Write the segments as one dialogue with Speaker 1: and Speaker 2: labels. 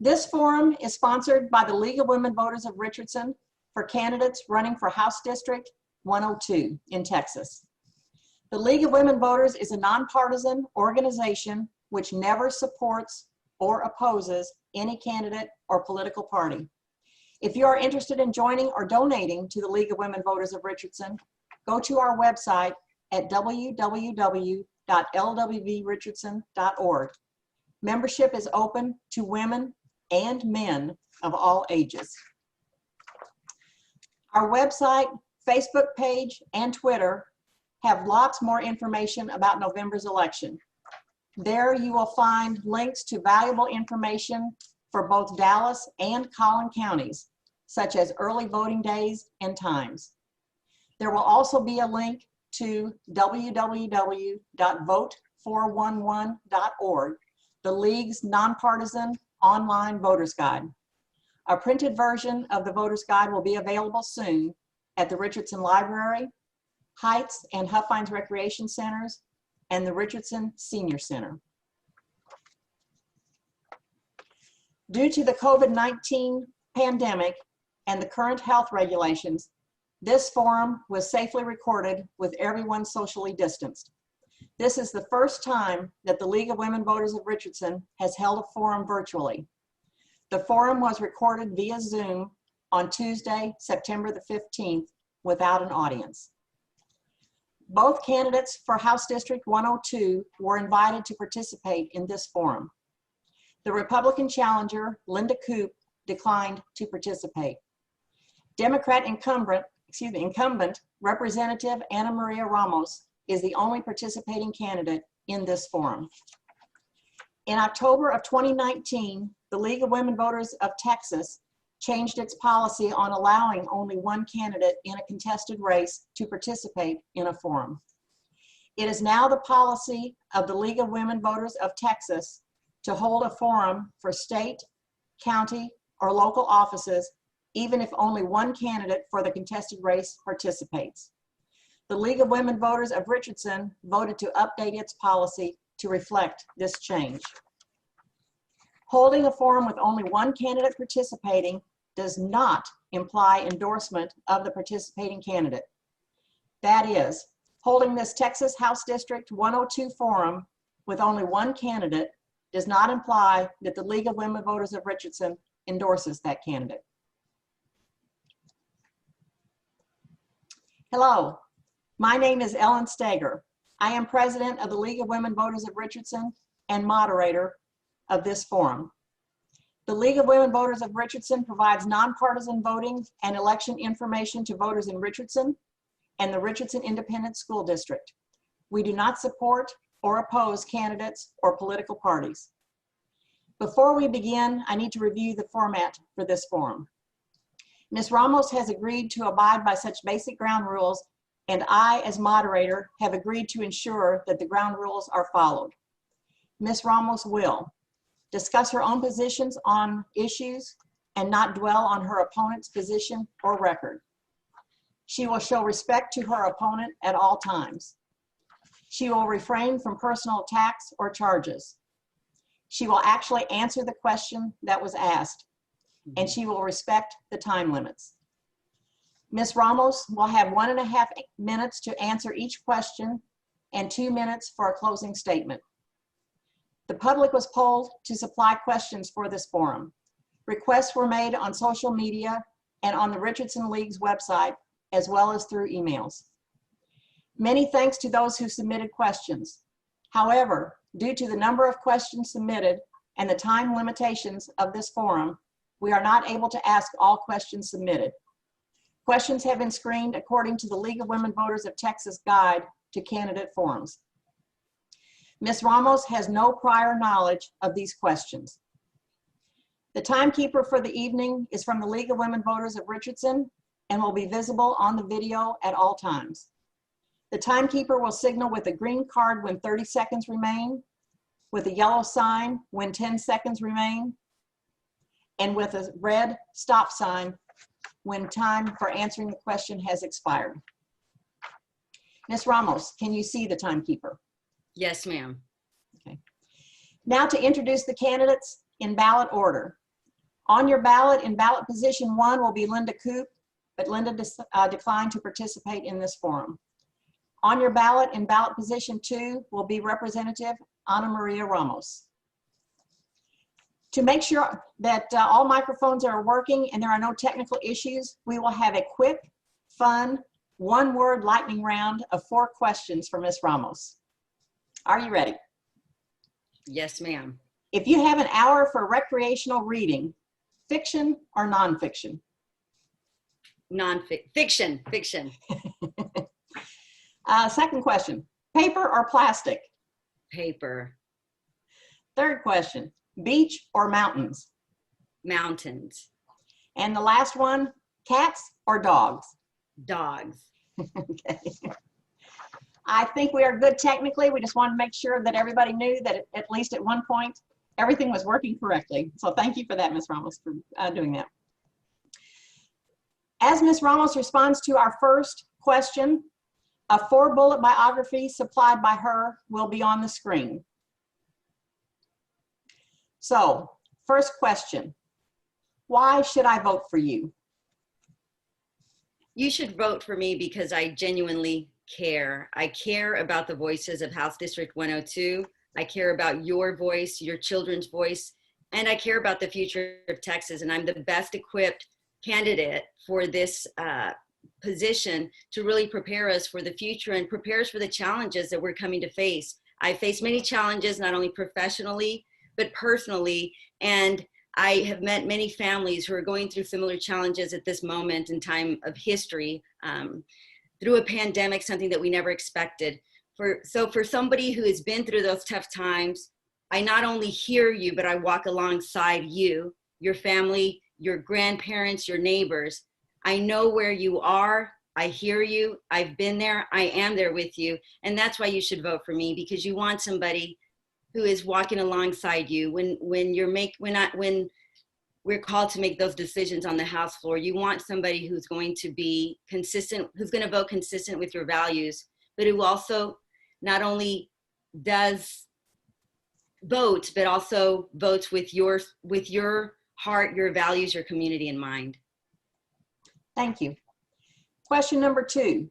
Speaker 1: This forum is sponsored by the League of Women Voters of Richardson for candidates running for House District 102 in Texas. The League of Women Voters is a nonpartisan organization which never supports or opposes any candidate or political party. If you are interested in joining or donating to the League of Women Voters of Richardson, go to our website at www.LWV-Richardson.org. Membership is open to women and men of all ages. Our website, Facebook page, and Twitter have lots more information about November's election. There you will find links to valuable information for both Dallas and Collin counties, such as early voting days and times. There will also be a link to www.vote411.org, the League's nonpartisan online voters guide. A printed version of the voters guide will be available soon at the Richardson Library, Heights and Huffines Recreation Centers, and the Richardson Senior Center. Due to the COVID-19 pandemic and the current health regulations, this forum was safely recorded with everyone socially distanced. This is the first time that the League of Women Voters of Richardson has held a forum virtually. The forum was recorded via Zoom on Tuesday, September the 15th, without an audience. Both candidates for House District 102 were invited to participate in this forum. The Republican challenger, Linda Koop, declined to participate. Democrat incumbent Representative Ana Maria Ramos is the only participating candidate in this forum. In October of 2019, the League of Women Voters of Texas changed its policy on allowing only one candidate in a contested race to participate in a forum. It is now the policy of the League of Women Voters of Texas to hold a forum for state, county, or local offices, even if only one candidate for the contested race participates. The League of Women Voters of Richardson voted to update its policy to reflect this change. Holding a forum with only one candidate participating does not imply endorsement of the participating candidate. That is, holding this Texas House District 102 forum with only one candidate does not imply that the League of Women Voters of Richardson endorses that candidate. Hello, my name is Ellen Steger. I am president of the League of Women Voters of Richardson and moderator of this forum. The League of Women Voters of Richardson provides nonpartisan voting and election information to voters in Richardson and the Richardson Independent School District. We do not support or oppose candidates or political parties. Before we begin, I need to review the format for this forum. Ms. Ramos has agreed to abide by such basic ground rules, and I, as moderator, have agreed to ensure that the ground rules are followed. Ms. Ramos will discuss her own positions on issues and not dwell on her opponent's position or record. She will show respect to her opponent at all times. She will refrain from personal attacks or charges. She will actually answer the question that was asked, and she will respect the time limits. Ms. Ramos will have 1.5 minutes to answer each question and 2 minutes for a closing statement. The public was polled to supply questions for this forum. Requests were made on social media and on the Richardson League's website, as well as through emails. Many thanks to those who submitted questions. However, due to the number of questions submitted and the time limitations of this forum, we are not able to ask all questions submitted. Questions have been screened according to the League of Women Voters of Texas Guide to Candidate Forums. Ms. Ramos has no prior knowledge of these questions. The timekeeper for the evening is from the League of Women Voters of Richardson and will be visible on the video at all times. The timekeeper will signal with a green card when 30 seconds remain, with a yellow sign when 10 seconds remain, and with a red stop sign when time for answering the question has expired. Ms. Ramos, can you see the timekeeper?
Speaker 2: Yes, ma'am.
Speaker 1: Okay. Now to introduce the candidates in ballot order. On your ballot, in ballot position 1 will be Linda Coop, but Linda declined to participate in this forum. On your ballot, in ballot position 2 will be Representative Ana Maria Ramos. To make sure that all microphones are working and there are no technical issues, we will have a quick, fun, one-word lightning round of 4 questions for Ms. Ramos. Are you ready?
Speaker 2: Yes, ma'am.
Speaker 1: If you have an hour for recreational reading, fiction or nonfiction?
Speaker 2: Fiction.
Speaker 1: Second question, paper or plastic?
Speaker 2: Paper.
Speaker 1: Third question, beach or mountains?
Speaker 2: Mountains.
Speaker 1: And the last one, cats or dogs?
Speaker 2: Dogs.
Speaker 1: Okay. I think we are good technically. We just wanted to make sure that everybody knew that at least at one point, everything was working correctly. So thank you for that, Ms. Ramos, for doing that. As Ms. Ramos responds to our first question, a 4-bullet biography supplied by her will be on the screen. So, first question, why should I vote for you?
Speaker 2: You should vote for me because I genuinely care. I care about the voices of House District 102. I care about your voice, your children's voice, and I care about the future of Texas. And I'm the best equipped candidate for this position to really prepare us for the future and prepare us for the challenges that we're coming to face. I face many challenges, not only professionally, but personally. And I have met many families who are going through similar challenges at this moment in time of history, through a pandemic, something that we never expected. So for somebody who has been through those tough times, I not only hear you, but I walk alongside you, your family, your grandparents, your neighbors. I know where you are. I hear you. I've been there. I am there with you. And that's why you should vote for me, because you want somebody who is walking alongside you when we're called to make those decisions on the House floor. You want somebody who's going to be consistent, who's going to vote consistent with your values, but who also not only does vote, but also votes with your heart, your values, your community in mind.
Speaker 1: Thank you. Question number 2,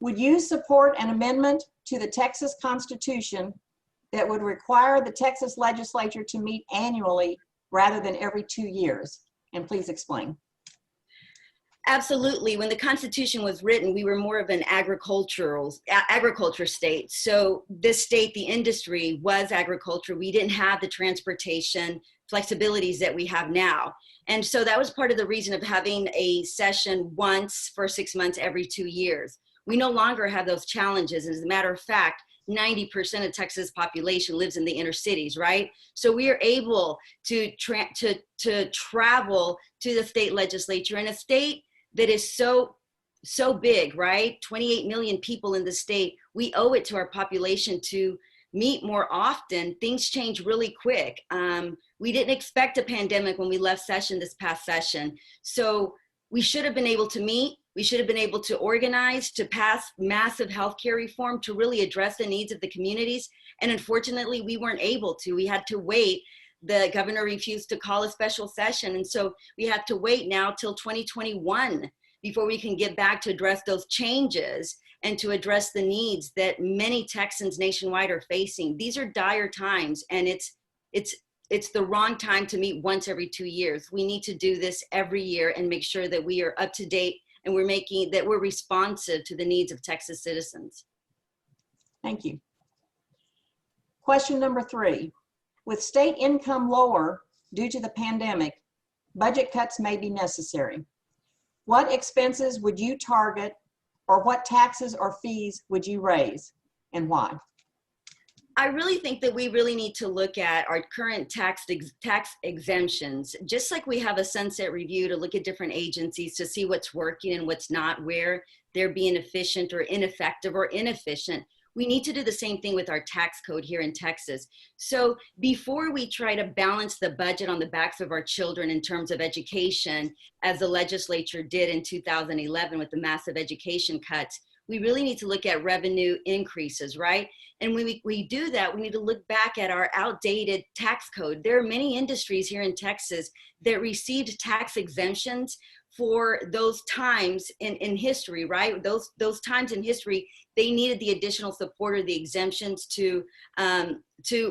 Speaker 1: would you support an amendment to the Texas Constitution that would require the Texas legislature to meet annually rather than every 2 years? And please explain.
Speaker 2: Absolutely. When the Constitution was written, we were more of an agriculture state. So this state, the industry was agriculture. We didn't have the transportation flexibilities that we have now. And so that was part of the reason of having a session once for 6 months every 2 years. We no longer have those challenges. As a matter of fact, 90% of Texas population lives in the inner cities, right? So we are able to travel to the state legislature in a state that is so big, right? 28 million people in the state. We owe it to our population to meet more often. Things change really quick. We didn't expect a pandemic when we left session this past session. So we should have been able to meet. We should have been able to organize, to pass massive healthcare reform, to really address the needs of the communities. And unfortunately, we weren't able to. We had to wait. The governor refused to call a special session. And so we have to wait now till 2021 before we can get back to address those changes and to address the needs that many Texans nationwide are facing. These are dire times, and it's the wrong time to meet once every 2 years. We need to do this every year and make sure that we are up to date and we're responsive to the needs of Texas citizens.
Speaker 1: Thank you. Question number 3. With state income lower due to the pandemic, budget cuts may be necessary. What expenses would you target, or what taxes or fees would you raise, and why?
Speaker 2: I really think that we really need to look at our current tax exemptions, just like we have a sunset review to look at different agencies to see what's working and what's not, where they're being efficient or ineffective or inefficient. We need to do the same thing with our tax code here in Texas. So before we try to balance the budget on the backs of our children in terms of education, as the legislature did in 2011 with the massive education cuts, we really need to look at revenue increases, right? And when we do that, we need to look back at our outdated tax code. There are many industries here in Texas that received tax exemptions for those times in history, right? Those times in history, they needed the additional support or the exemptions to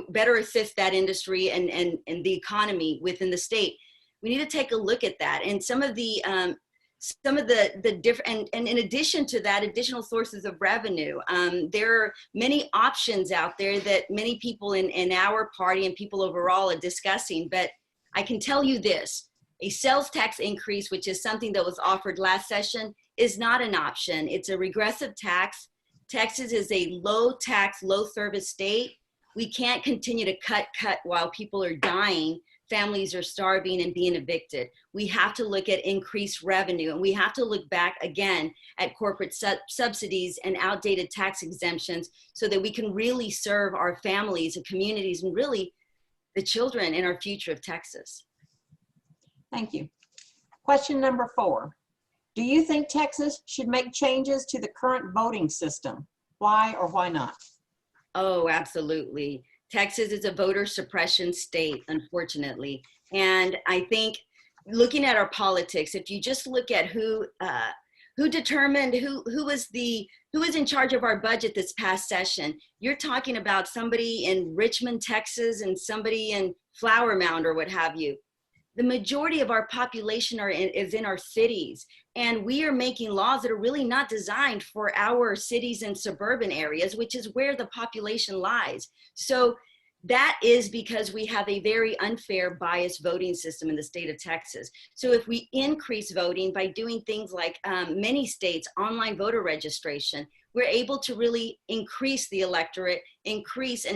Speaker 2: better assist that industry and the economy within the state. We need to take a look at that. And some of the different, and in addition to that, additional sources of revenue. There are many options out there that many people in our party and people overall are discussing, but I can tell you this, a sales tax increase, which is something that was offered last session, is not an option. It's a regressive tax. Texas is a low tax, low service state. We can't continue to cut while people are dying, families are starving and being evicted. We have to look at increased revenue, and we have to look back again at corporate subsidies and outdated tax exemptions so that we can really serve our families and communities and really the children in our future of Texas.
Speaker 1: Thank you. Question number 4. Do you think Texas should make changes to the current voting system? Why or why not?
Speaker 2: Oh, absolutely. Texas is a voter suppression state, unfortunately. And I think looking at our politics, if you just look at who determined who was in charge of our budget this past session, you're talking about somebody in Richmond, Texas, and somebody in Flower Mound or what have you. The majority of our population is in our cities, and we are making laws that are really not designed for our cities and suburban areas, which is where the population lies. So that is because we have a very unfair, biased voting system in the state of Texas. So if we increase voting by doing things like many states, online voter registration, we're able to really increase the electorate, increase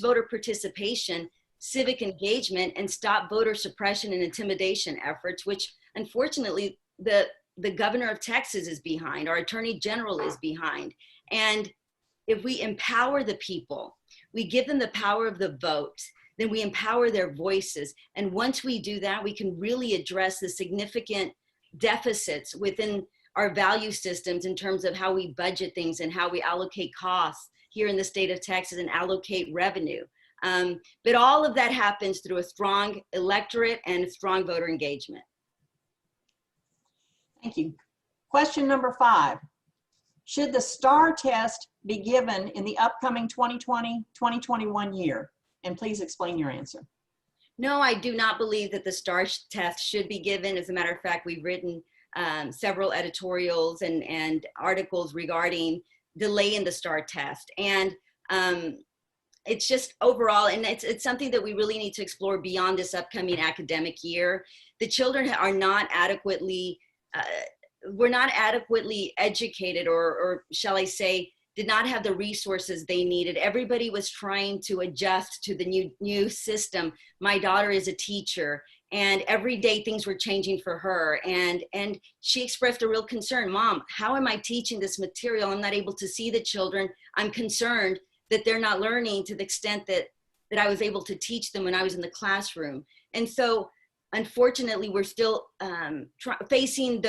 Speaker 2: voter participation, civic engagement, and stop voter suppression and intimidation efforts, which unfortunately the governor of Texas is behind, our attorney general is behind. And if we empower the people, we give them the power of the vote, then we empower their voices. And once we do that, we can really address the significant deficits within our value systems in terms of how we budget things and how we allocate costs here in the state of Texas and allocate revenue. But all of that happens through a strong electorate and a strong voter engagement.
Speaker 1: Thank you. Question number 5. Should the STAR test be given in the upcoming 2020-2021 year? And please explain your answer.
Speaker 2: No, I do not believe that the STAR test should be given. As a matter of fact, we've written several editorials and articles regarding delay in the STAR test. And it's just overall, and it's something that we really need to explore beyond this upcoming academic year. The children are not adequately, we're not adequately educated, or shall I say, did not have the resources they needed. Everybody was trying to adjust to the new system. My daughter is a teacher, and every day things were changing for her. And she expressed a real concern. Mom, how am I teaching this material? I'm not able to see the children. I'm concerned that they're not learning to the extent that I was able to teach them when I was in the classroom. And so, unfortunately, we're still facing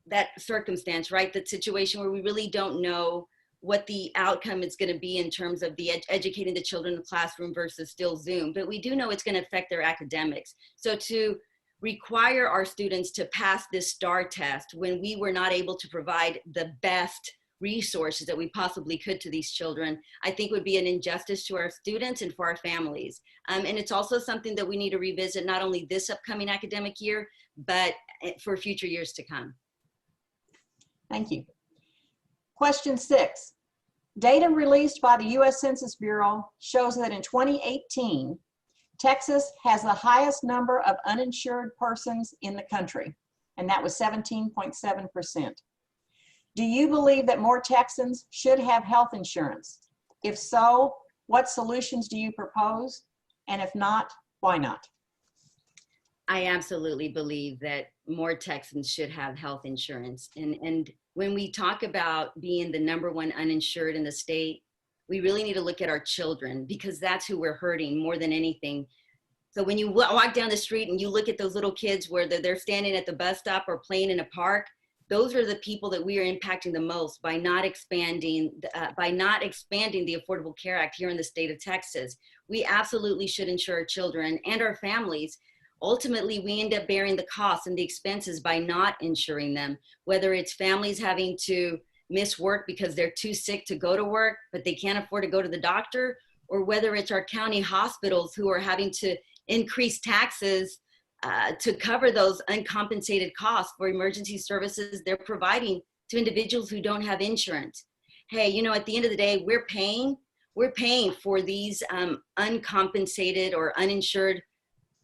Speaker 2: that circumstance, right? That situation where we really don't know what the outcome is going to be in terms of the educating the children in the classroom versus still Zoom. But we do know it's going to affect their academics. So to require our students to pass this STAR test when we were not able to provide the best resources that we possibly could to these children, I think would be an injustice to our students and for our families. And it's also something that we need to revisit not only this upcoming academic year, but for future years to come.
Speaker 1: Thank you. Question 6. Data released by the U.S. Census Bureau shows that in 2018, Texas has the highest number of uninsured persons in the country, and that was 17.7%. Do you believe that more Texans should have health insurance? If so, what solutions do you propose? And if not, why not?
Speaker 2: I absolutely believe that more Texans should have health insurance. And when we talk about being the #1 uninsured in the state, we really need to look at our children, because that's who we're hurting more than anything. So when you walk down the street and you look at those little kids where they're standing at the bus stop or playing in a park, those are the people that we are impacting the most by not expanding the Affordable Care Act here in the state of Texas. We absolutely should insure our children and our families. Ultimately, we end up bearing the costs and the expenses by not insuring them, whether it's families having to miss work because they're too sick to go to work, but they can't afford to go to the doctor, or whether it's our county hospitals who are having to increase taxes to cover those uncompensated costs for emergency services they're providing to individuals who don't have insurance. Hey, you know, at the end of the day, we're paying for these uncompensated or uninsured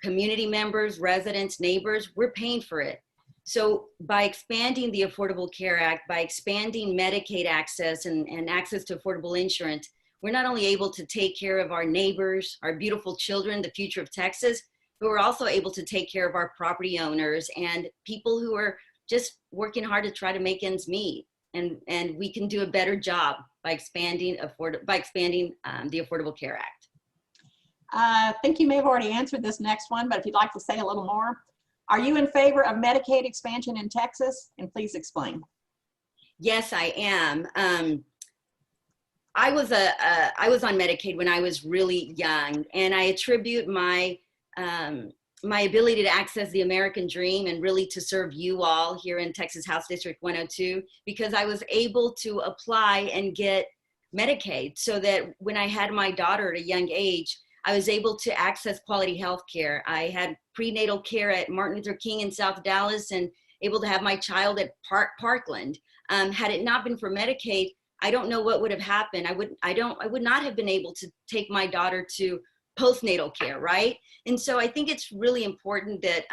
Speaker 2: community members, residents, neighbors. We're paying for it. So by expanding the Affordable Care Act, by expanding Medicaid access and access to affordable insurance, we're not only able to take care of our neighbors, our beautiful children, the future of Texas, but we're also able to take care of our property owners and people who are just working hard to try to make ends meet. And we can do a better job by expanding the Affordable Care Act.
Speaker 1: I think you may have already answered this next one, but if you'd like to say a little more. Are you in favor of Medicaid expansion in Texas? And please explain.
Speaker 2: Yes, I am. I was on Medicaid when I was really young, and I attribute my ability to access the American dream and really to serve you all here in Texas House District 102 because I was able to apply and get Medicaid so that when I had my daughter at a young age, I was able to access quality health care. I had prenatal care at Martin Luther King in South Dallas and able to have my child at Parkland. Had it not been for Medicaid, I don't know what would have happened. I would not have been able to take my daughter to postnatal care, right? And so I think it's really important that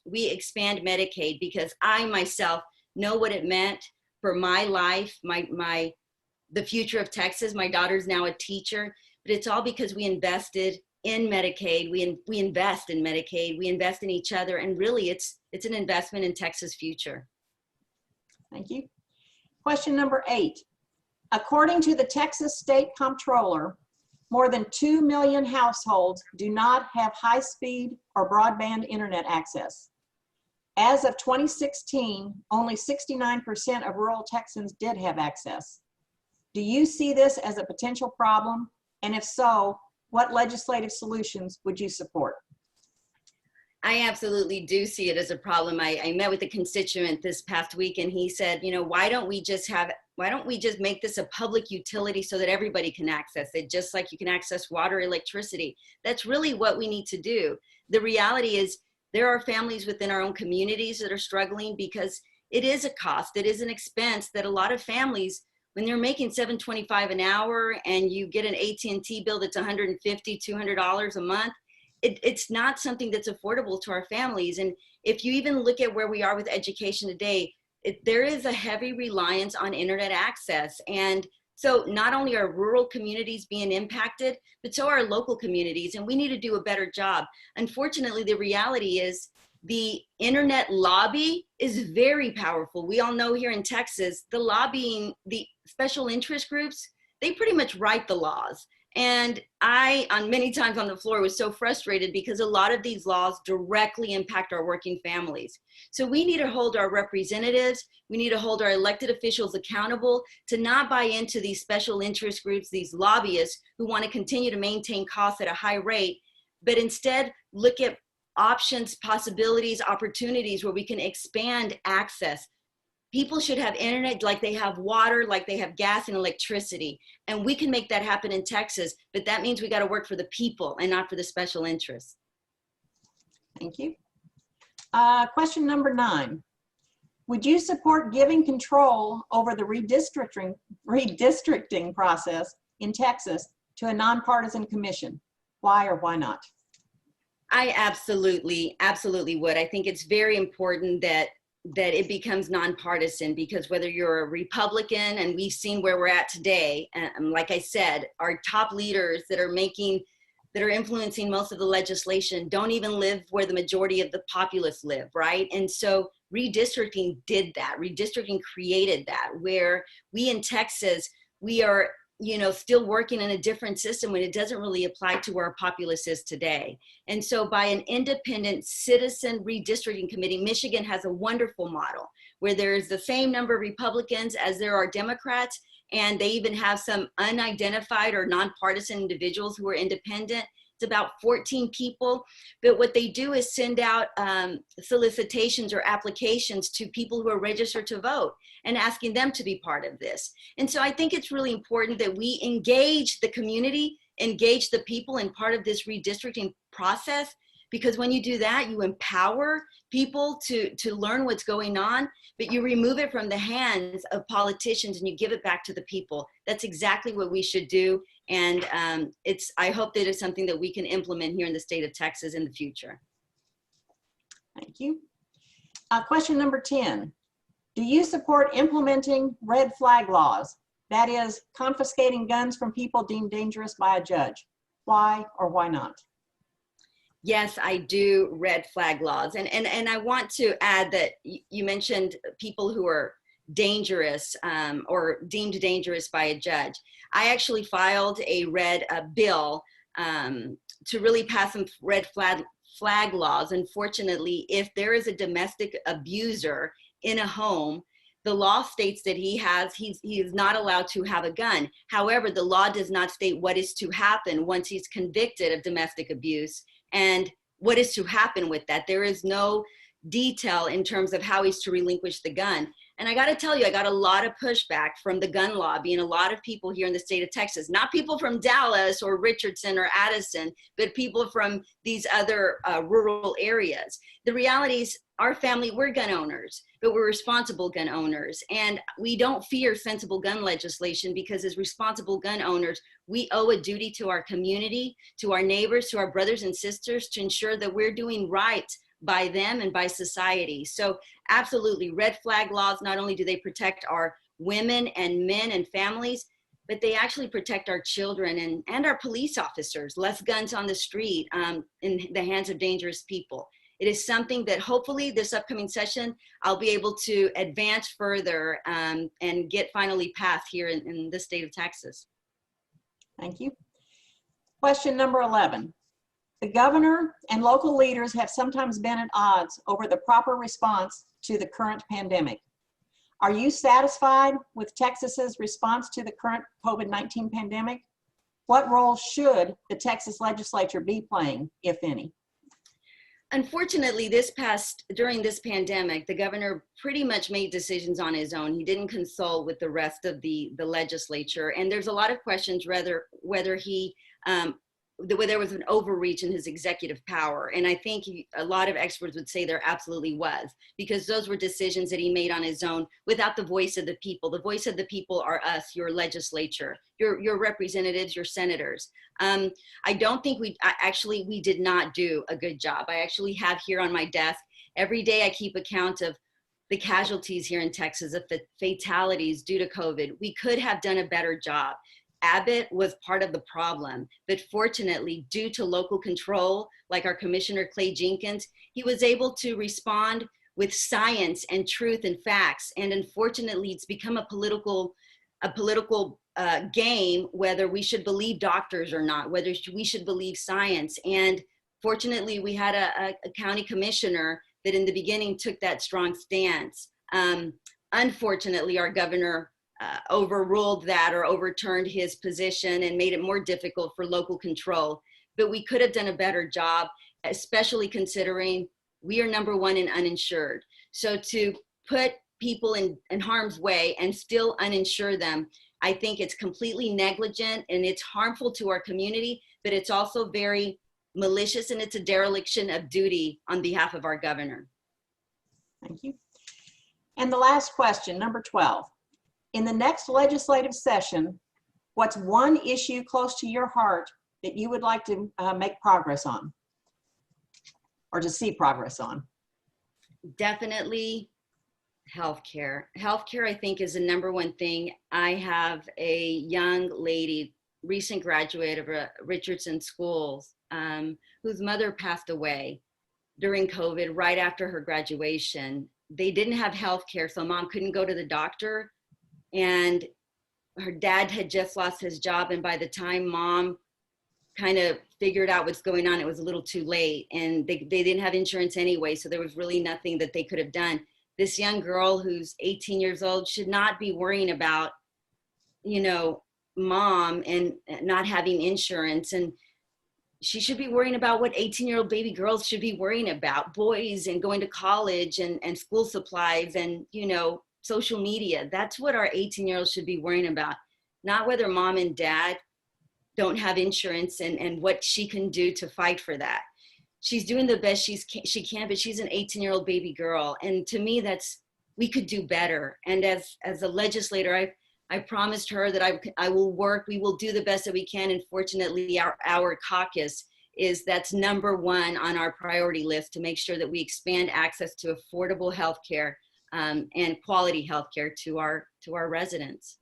Speaker 2: we expand Medicaid because I myself know what it meant for my life, the future of Texas. My daughter's now a teacher, but it's all because we invested in Medicaid. We invest in Medicaid, we invest in each other, and really it's an investment in Texas' future.
Speaker 1: Thank you. Question number 8. According to the Texas State Comptroller, more than 2 million households do not have high-speed or broadband internet access. As of 2016, only 69% of rural Texans did have access. Do you see this as a potential problem? And if so, what legislative solutions would you support?
Speaker 2: I absolutely do see it as a problem. I met with a constituent this past week and he said, you know, why don't we just make this a public utility so that everybody can access it, just like you can access water, electricity. That's really what we need to do. The reality is there are families within our own communities that are struggling because it is a cost, it is an expense that a lot of families, when they're making $7.25 an hour and you get an AT&T bill that's $150, $200 a month, it's not something that's affordable to our families. And if you even look at where we are with education today, there is a heavy reliance on internet access. And so not only are rural communities being impacted, but so are local communities, and we need to do a better job. Unfortunately, the reality is the internet lobby is very powerful. We all know here in Texas, the lobbying, the special interest groups, they pretty much write the laws. And I, on many times on the floor, was so frustrated because a lot of these laws directly impact our working families. So we need to hold our representatives, we need to hold our elected officials accountable to not buy into these special interest groups, these lobbyists who want to continue to maintain costs at a high rate, but instead look at options, possibilities, opportunities where we can expand access. People should have internet like they have water, like they have gas and electricity. And we can make that happen in Texas, but that means we got to work for the people and not for the special interests.
Speaker 1: Thank you. Question number 9. Would you support giving control over the redistricting process in Texas to a nonpartisan commission? Why or why not?
Speaker 2: I absolutely would. I think it's very important that it becomes nonpartisan, because whether you're a Republican, and we've seen where we're at today, like I said, our top leaders that are influencing most of the legislation don't even live where the majority of the populace live, right? And so redistricting did that. Redistricting created that, where we in Texas, we are still working in a different system when it doesn't really apply to where our populace is today. And so by an independent citizen redistricting committee, Michigan has a wonderful model where there's the same number of Republicans as there are Democrats, and they even have some unidentified or nonpartisan individuals who are independent. It's about 14 people, but what they do is send out solicitations or applications to people who are registered to vote and asking them to be part of this. And so I think it's really important that we engage the community, engage the people in part of this redistricting process, because when you do that, you empower people to learn what's going on, but you remove it from the hands of politicians and you give it back to the people. That's exactly what we should do. And I hope that it's something that we can implement here in the state of Texas in the future.
Speaker 1: Thank you. Question number 10. Do you support implementing red flag laws? That is, confiscating guns from people deemed dangerous by a judge. Why or why not?
Speaker 2: Yes, I do red flag laws. And I want to add that you mentioned people who are dangerous or deemed dangerous by a judge. I actually filed a bill to really pass some red flag laws. Unfortunately, if there is a domestic abuser in a home, the law states that he is not allowed to have a gun. However, the law does not state what is to happen once he's convicted of domestic abuse and what is to happen with that. There is no detail in terms of how he's to relinquish the gun. And I got to tell you, I got a lot of pushback from the gun lobby and a lot of people here in the state of Texas, not people from Dallas or Richardson or Addison, but people from these other rural areas. The reality is our family, we're gun owners, but we're responsible gun owners. And we don't fear sensible gun legislation because as responsible gun owners, we owe a duty to our community, to our neighbors, to our brothers and sisters to ensure that we're doing right by them and by society. So absolutely, red flag laws, not only do they protect our women and men and families, but they actually protect our children and our police officers. Less guns on the street in the hands of dangerous people. It is something that hopefully this upcoming session, I'll be able to advance further and get finally passed here in the state of Texas.
Speaker 1: Thank you. Question number 11. The governor and local leaders have sometimes been at odds over the proper response to the current pandemic. Are you satisfied with Texas's response to the current COVID-19 pandemic? What role should the Texas legislature be playing, if any?
Speaker 2: Unfortunately, during this pandemic, the governor pretty much made decisions on his own. He didn't consult with the rest of the legislature. And there's a lot of questions whether there was an overreach in his executive power. And I think a lot of experts would say there absolutely was, because those were decisions that he made on his own without the voice of the people. The voice of the people are us, your legislature, your representatives, your senators. I don't think we did not do a good job. I actually have here on my desk, every day I keep account of the casualties here in Texas, of the fatalities due to COVID. We could have done a better job. Abbott was part of the problem, but fortunately, due to local control, like our Commissioner Clay Jenkins, he was able to respond with science and truth and facts. And unfortunately, it's become a political game, whether we should believe doctors or not, whether we should believe science. And fortunately, we had a county commissioner that in the beginning took that strong stance. Unfortunately, our governor overruled that or overturned his position and made it more difficult for local control. But we could have done a better job, especially considering we are #1 in uninsured. So to put people in harm's way and still uninsure them, I think it's completely negligent and it's harmful to our community, but it's also very malicious and it's a dereliction of duty on behalf of our governor.
Speaker 1: Thank you. And the last question, number 12. In the next legislative session, what's one issue close to your heart that you would like to make progress on or to see progress on?
Speaker 2: Definitely healthcare. Healthcare, I think, is the #1 thing. I have a young lady, recent graduate of Richardson schools, whose mother passed away during COVID right after her graduation. They didn't have healthcare, so mom couldn't go to the doctor. And her dad had just lost his job, and by the time mom kind of figured out what's going on, it was a little too late, and they didn't have insurance anyway, so there was really nothing that they could have done. This young girl who's 18 years old should not be worrying about, you know, mom and not having insurance, and she should be worrying about what 18-year-old baby girls should be worrying about, boys and going to college and school supplies and, you know, social media. That's what our 18-year-olds should be worrying about, not whether mom and dad don't have insurance and what she can do to fight for that. She's doing the best she can, but she's an 18-year-old baby girl. And to me, we could do better. And as a legislator, I promised her that I will work, we will do the best that we can. And fortunately, our caucus that's number one on our priority list, to make sure that we expand access to affordable healthcare and quality healthcare to our residents.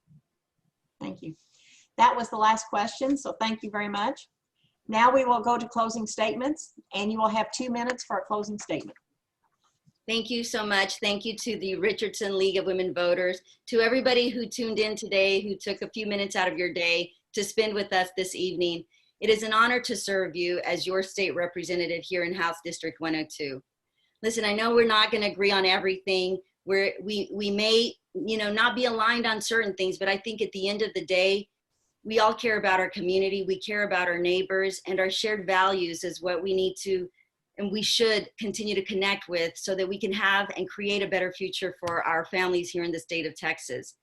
Speaker 1: Thank you. That was the last question, so thank you very much. Now we will go to closing statements, and you will have 2 minutes for a closing statement.
Speaker 2: Thank you so much. Thank you to the Richardson League of Women Voters, to everybody who tuned in today, who took a few minutes out of your day to spend with us this evening. It is an honor to serve you as your state representative here in House District 102. Listen, I know we're not going to agree on everything. We may, you know, not be aligned on certain things, but I think at the end of the day, we all care about our community, we care about our neighbors, and our shared values is what we need to and we should continue to connect with, so that we can have and create a better future for our families here in the state of Texas.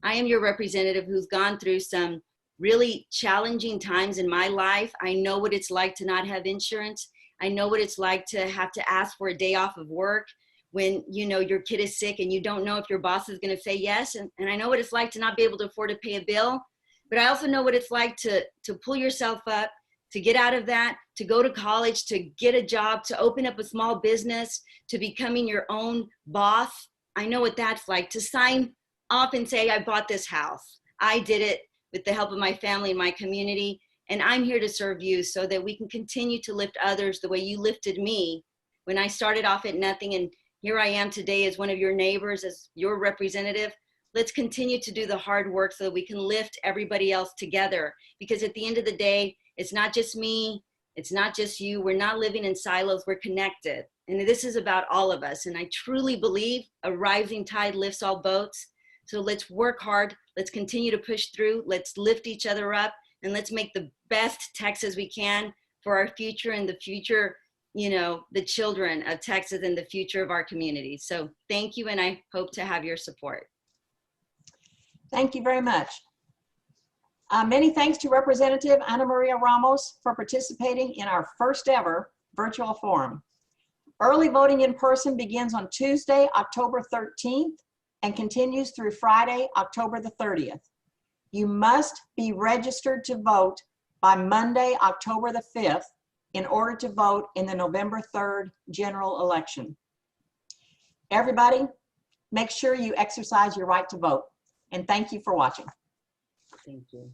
Speaker 2: I am your representative who's gone through some really challenging times in my life. I know what it's like to not have insurance. I know what it's like to have to ask for a day off of work when, you know, your kid is sick and you don't know if your boss is going to say yes. And I know what it's like to not be able to afford to pay a bill. But I also know what it's like to pull yourself up, to get out of that, to go to college, to get a job, to open up a small business, to becoming your own boss. I know what that's like, to sign off and say, I bought this house. I did it with the help of my family and my community, and I'm here to serve you so that we can continue to lift others the way you lifted me when I started off at nothing, and here I am today as one of your neighbors, as your representative. Let's continue to do the hard work so that we can lift everybody else together, because at the end of the day, it's not just me, it's not just you. We're not living in silos, we're connected. And this is about all of us. And I truly believe a rising tide lifts all boats. So let's work hard, let's continue to push through, let's lift each other up, and let's make the best Texas we can for our future and the future, you know, the children of Texas and the future of our community. So thank you, and I hope to have your support.
Speaker 1: Thank you very much. Many thanks to Representative Ana Maria Ramos for participating in our first ever virtual forum. Early voting in person begins on Tuesday, October 13th and continues through Friday, October the 30th. You must be registered to vote by Monday, October the 5th in order to vote in the November 3rd general election. Everybody, make sure you exercise your right to vote. And thank you for watching.
Speaker 2: Thank you.